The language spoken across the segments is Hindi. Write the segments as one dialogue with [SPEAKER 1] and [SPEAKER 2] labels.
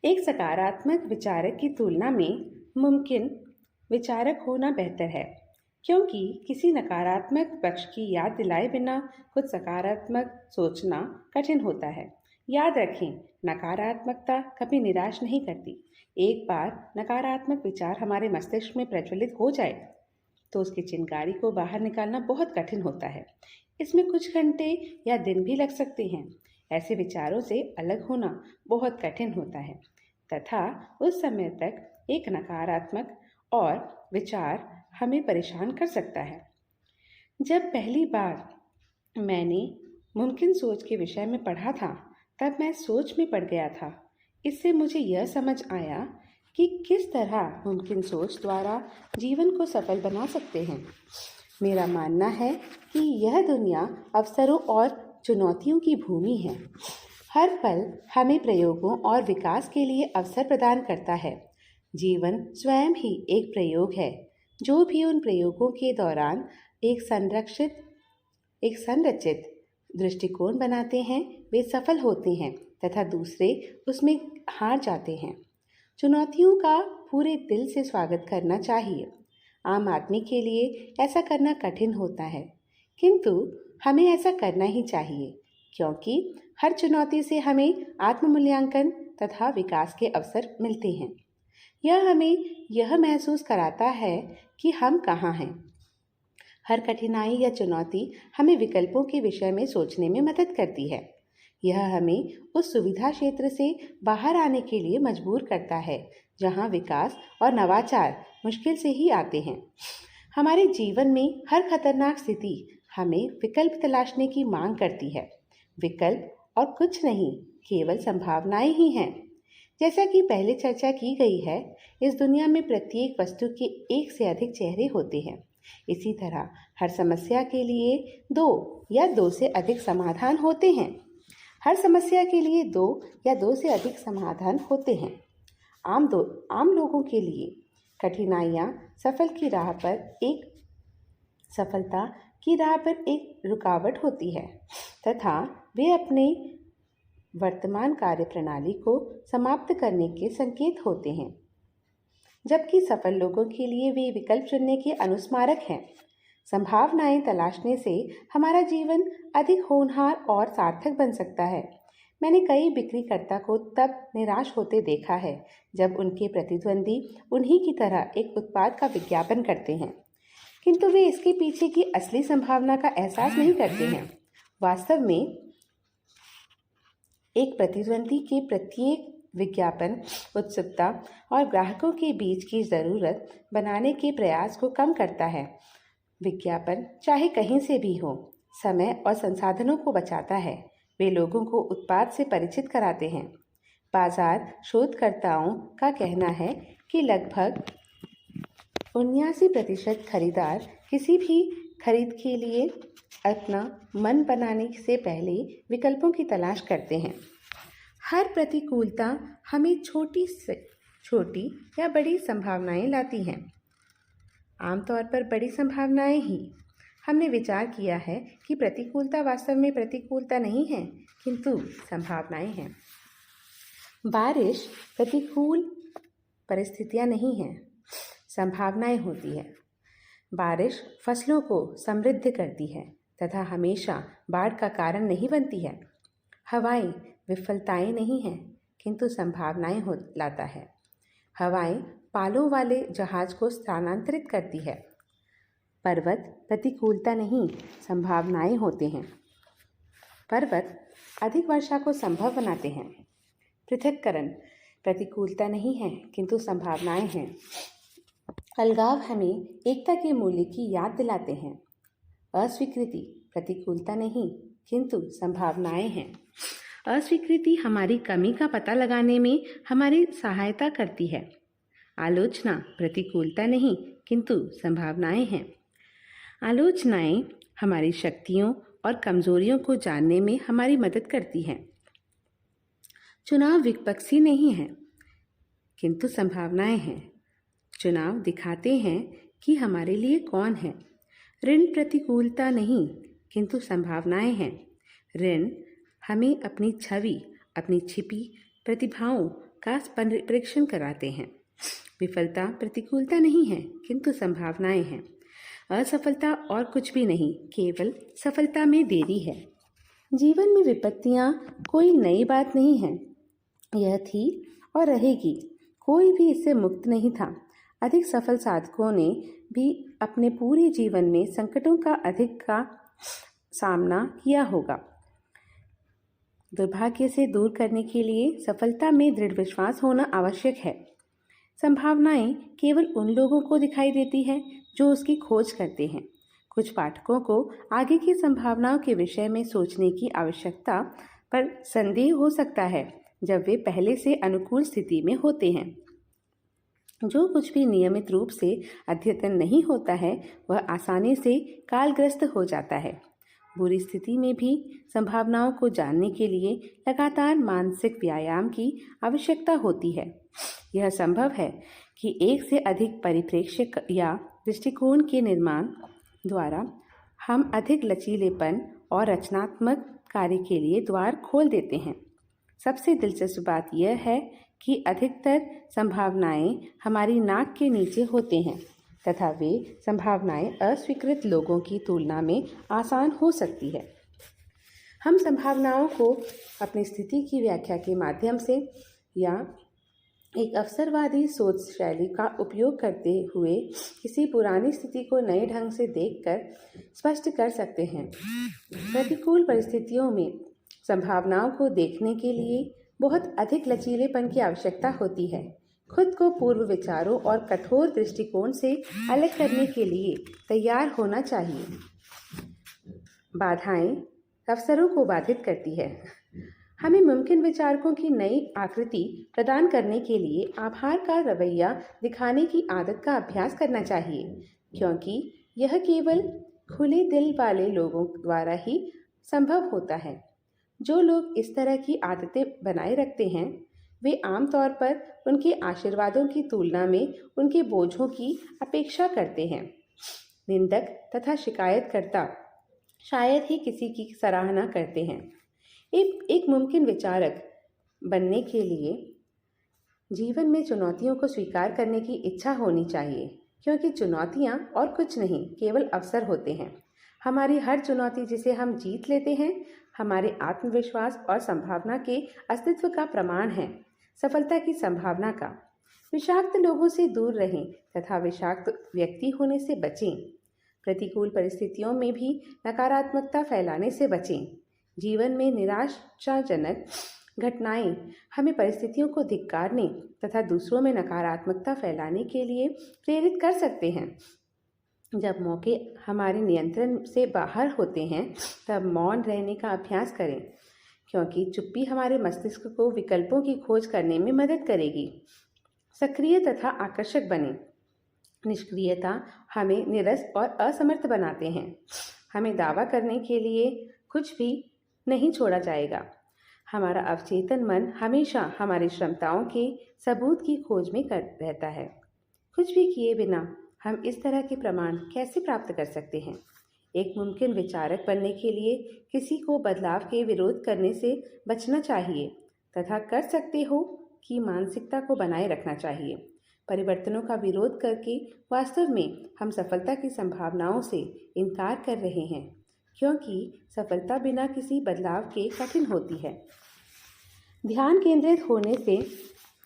[SPEAKER 1] एक सकारात्मक विचारक की तुलना में मुमकिन विचारक होना बेहतर है, क्योंकि किसी नकारात्मक पक्ष की याद दिलाए बिना कुछ सकारात्मक सोचना कठिन होता है। याद रखें, नकारात्मकता कभी निराश नहीं करती। एक बार नकारात्मक विचार हमारे मस्तिष्क में प्रज्वलित हो जाए तो उसकी चिंगारी को बाहर निकालना बहुत कठिन होता है। इसमें कुछ घंटे या दिन भी लग सकते हैं। ऐसे विचारों से अलग होना बहुत कठिन होता है तथा उस समय तक एक नकारात्मक और विचार हमें परेशान कर सकता है। जब पहली बार मैंने मुमकिन सोच के विषय में पढ़ा था, तब मैं सोच में पड़ गया था। इससे मुझे यह समझ आया कि किस तरह मुमकिन सोच द्वारा जीवन को सफल बना सकते हैं। मेरा मानना है कि यह दुनिया अवसरों और चुनौतियों की भूमि है। हर पल हमें प्रयोगों और विकास के लिए अवसर प्रदान करता है। जीवन स्वयं ही एक प्रयोग है। जो भी उन प्रयोगों के दौरान एक संरचित दृष्टिकोण बनाते हैं, वे सफल होते हैं तथा दूसरे उसमें हार जाते हैं। चुनौतियों का पूरे दिल से स्वागत करना चाहिए। आम आदमी के लिए ऐसा करना कठिन होता है, किंतु हमें ऐसा करना ही चाहिए, क्योंकि हर चुनौती से हमें आत्ममूल्यांकन तथा विकास के अवसर मिलते हैं। यह हमें यह महसूस कराता है कि हम कहाँ हैं। हर कठिनाई या चुनौती हमें विकल्पों के विषय में सोचने में मदद करती है। यह हमें उस सुविधा क्षेत्र से बाहर आने के लिए मजबूर करता है जहाँ विकास और नवाचार मुश्किल से ही आते हैं। हमारे जीवन में हर खतरनाक स्थिति हमें विकल्प तलाशने की मांग करती है। विकल्प और कुछ नहीं, केवल संभावनाएं ही हैं। जैसा कि पहले चर्चा की गई है, इस दुनिया में प्रत्येक वस्तु के एक से अधिक चेहरे होते हैं। इसी तरह हर समस्या के लिए दो या दो से अधिक समाधान होते हैं। हर समस्या के लिए दो या दो से अधिक समाधान होते हैं। आम लोगों के लिए कठिनाइयाँ सफलता की राह पर एक रुकावट होती है तथा वे अपने वर्तमान कार्य प्रणाली को समाप्त करने के संकेत होते हैं, जबकि सफल लोगों के लिए वे विकल्प चुनने के अनुस्मारक हैं। संभावनाएं तलाशने से हमारा जीवन अधिक होनहार और सार्थक बन सकता है। मैंने कई बिक्रीकर्ता को तब निराश होते देखा है जब उनके प्रतिद्वंदी उन्हीं की तरह एक उत्पाद का विज्ञापन करते हैं, किंतु वे इसके पीछे की असली संभावना का एहसास नहीं करते हैं। वास्तव में एक प्रतिद्वंदी के प्रत्येक विज्ञापन उत्सुकता और ग्राहकों के बीच की ज़रूरत बनाने के प्रयास को कम करता है। विज्ञापन चाहे कहीं से भी हो, समय और संसाधनों को बचाता है। वे लोगों को उत्पाद से परिचित कराते हैं। बाजार शोधकर्ताओं का कहना है कि लगभग 79% खरीदार किसी भी खरीद के लिए अपना मन बनाने से पहले विकल्पों की तलाश करते हैं। हर प्रतिकूलता हमें छोटी से छोटी या बड़ी संभावनाएं लाती हैं। आमतौर पर बड़ी संभावनाएं ही। हमने विचार किया है कि प्रतिकूलता वास्तव में प्रतिकूलता नहीं है, किंतु संभावनाएं हैं। बारिश प्रतिकूल परिस्थितियां नहीं हैं, संभावनाएं होती है। बारिश फसलों को समृद्ध करती है तथा हमेशा बाढ़ का कारण नहीं बनती है। हवाएं विफलताएं नहीं हैं, किंतु संभावनाएं लाता है। हवाएं पालों वाले जहाज को स्थानांतरित करती है। पर्वत प्रतिकूलता नहीं, संभावनाएं होते हैं। पर्वत अधिक वर्षा को संभव बनाते हैं। पृथक्करण प्रतिकूलता नहीं है, किंतु संभावनाएं हैं। अलगाव हमें एकता के मूल्य की याद दिलाते हैं। अस्वीकृति प्रतिकूलता नहीं, किंतु संभावनाएं हैं। अस्वीकृति हमारी कमी का पता लगाने में हमारी सहायता करती है। आलोचना प्रतिकूलता नहीं, किंतु संभावनाएं हैं। आलोचनाएं हमारी शक्तियों और कमजोरियों को जानने में हमारी मदद करती हैं। चुनाव विपक्षी नहीं है, किंतु संभावनाएं हैं। चुनाव दिखाते हैं कि हमारे लिए कौन है। ऋण प्रतिकूलता नहीं, किंतु संभावनाएं हैं। ऋण हमें अपनी छवि, अपनी छिपी प्रतिभाओं का परीक्षण कराते हैं। विफलता प्रतिकूलता नहीं है, किंतु संभावनाएं हैं। असफलता और कुछ भी नहीं, केवल सफलता में देरी है। जीवन में विपत्तियां कोई नई बात नहीं है, यह थी और रहेगी। कोई भी इससे मुक्त नहीं था। अधिक सफल साधकों ने भी अपने पूरे जीवन में संकटों का अधिक का सामना किया होगा। दुर्भाग्य से दूर करने के लिए सफलता में दृढ़ विश्वास होना आवश्यक है। संभावनाएं केवल उन लोगों को दिखाई देती है जो उसकी खोज करते हैं। कुछ पाठकों को आगे की संभावनाओं के विषय में सोचने की आवश्यकता पर संदेह हो सकता है जब वे पहले से अनुकूल स्थिति में होते हैं। जो कुछ भी नियमित रूप से अद्यतन नहीं होता है वह आसानी से कालग्रस्त हो जाता है। बुरी स्थिति में भी संभावनाओं को जानने के लिए लगातार मानसिक व्यायाम की आवश्यकता होती है। यह संभव है कि एक से अधिक परिप्रेक्ष्य या दृष्टिकोण के निर्माण द्वारा हम अधिक लचीलेपन और रचनात्मक कार्य के लिए द्वार खोल देते हैं। सबसे दिलचस्प बात यह है कि अधिकतर संभावनाएं हमारी नाक के नीचे होते हैं तथा वे संभावनाएं अस्वीकृत लोगों की तुलना में आसान हो सकती है। हम संभावनाओं को अपनी स्थिति की व्याख्या के माध्यम से या एक अवसरवादी सोच शैली का उपयोग करते हुए किसी पुरानी स्थिति को नए ढंग से देखकर स्पष्ट कर सकते हैं। प्रतिकूल परिस्थितियों में संभावनाओं को देखने के लिए बहुत अधिक लचीलेपन की आवश्यकता होती है। खुद को पूर्व विचारों और कठोर दृष्टिकोण से अलग करने के लिए तैयार होना चाहिए। बाधाएं अवसरों को बाधित करती है। हमें मुमकिन विचारकों की नई आकृति प्रदान करने के लिए आभार का रवैया दिखाने की आदत का अभ्यास करना चाहिए, क्योंकि यह केवल खुले दिल वाले लोगों द्वारा ही संभव होता है। जो लोग इस तरह की आदतें बनाए रखते हैं वे आमतौर पर उनके आशीर्वादों की तुलना में उनके बोझों की अपेक्षा करते हैं। निंदक तथा शिकायतकर्ता शायद ही किसी की सराहना करते हैं। एक मुमकिन विचारक बनने के लिए जीवन में चुनौतियों को स्वीकार करने की इच्छा होनी चाहिए, क्योंकि चुनौतियां और कुछ नहीं केवल अवसर होते हैं। हमारी हर चुनौती जिसे हम जीत लेते हैं हमारे आत्मविश्वास और संभावना के अस्तित्व का प्रमाण है। सफलता की संभावना का। विषाक्त लोगों से दूर रहें तथा विषाक्त व्यक्ति होने से बचें। प्रतिकूल परिस्थितियों में भी नकारात्मकता फैलाने से बचें। जीवन में निराशाजनक घटनाएं हमें परिस्थितियों को धिक्कारने तथा दूसरों में नकारात्मकता फैलाने के लिए प्रेरित कर सकते हैं। जब मौके हमारे नियंत्रण से बाहर होते हैं तब मौन रहने का अभ्यास करें, क्योंकि चुप्पी हमारे मस्तिष्क को विकल्पों की खोज करने में मदद करेगी। सक्रिय तथा आकर्षक बने। निष्क्रियता हमें निरस और असमर्थ बनाते हैं। हमें दावा करने के लिए कुछ भी नहीं छोड़ा जाएगा। हमारा अवचेतन मन हमेशा हमारी क्षमताओं के सबूत की खोज में रहता है। कुछ भी किए बिना हम इस तरह के प्रमाण कैसे प्राप्त कर सकते हैं? एक मुमकिन विचारक बनने के लिए किसी को बदलाव के विरोध करने से बचना चाहिए तथा कर सकते हो कि मानसिकता को बनाए रखना चाहिए। परिवर्तनों का विरोध करके वास्तव में हम सफलता की संभावनाओं से इनकार कर रहे हैं, क्योंकि सफलता बिना किसी बदलाव के कठिन होती है। ध्यान केंद्रित होने से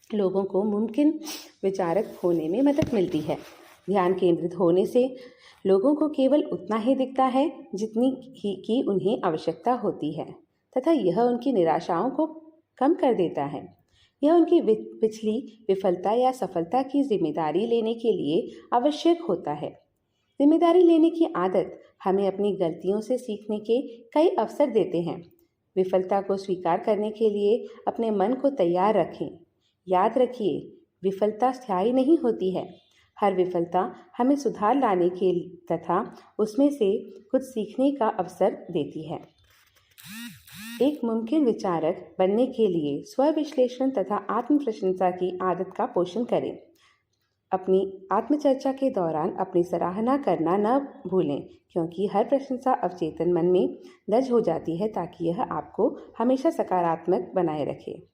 [SPEAKER 1] लोगों को मुमकिन विचारक होने में मदद मिलती है। ध्यान केंद्रित होने से लोगों को केवल उतना ही दिखता है जितनी की उन्हें आवश्यकता होती है तथा यह उनकी निराशाओं को कम कर देता है। यह उनकी पिछली विफलता या सफलता की जिम्मेदारी लेने के लिए आवश्यक होता है। जिम्मेदारी लेने की आदत हमें अपनी गलतियों से सीखने के कई अवसर देते हैं। विफलता को स्वीकार करने के लिए अपने मन को तैयार रखें। याद रखिए, विफलता स्थायी नहीं होती है। हर विफलता हमें सुधार लाने के तथा उसमें से कुछ सीखने का अवसर देती है। एक मुमकिन विचारक बनने के लिए स्व-विश्लेषण तथा आत्म प्रशंसा की आदत का पोषण करें। अपनी आत्मचर्चा के दौरान अपनी सराहना करना न भूलें, क्योंकि हर प्रशंसा अवचेतन मन में दर्ज हो जाती है ताकि यह आपको हमेशा सकारात्मक बनाए रखे।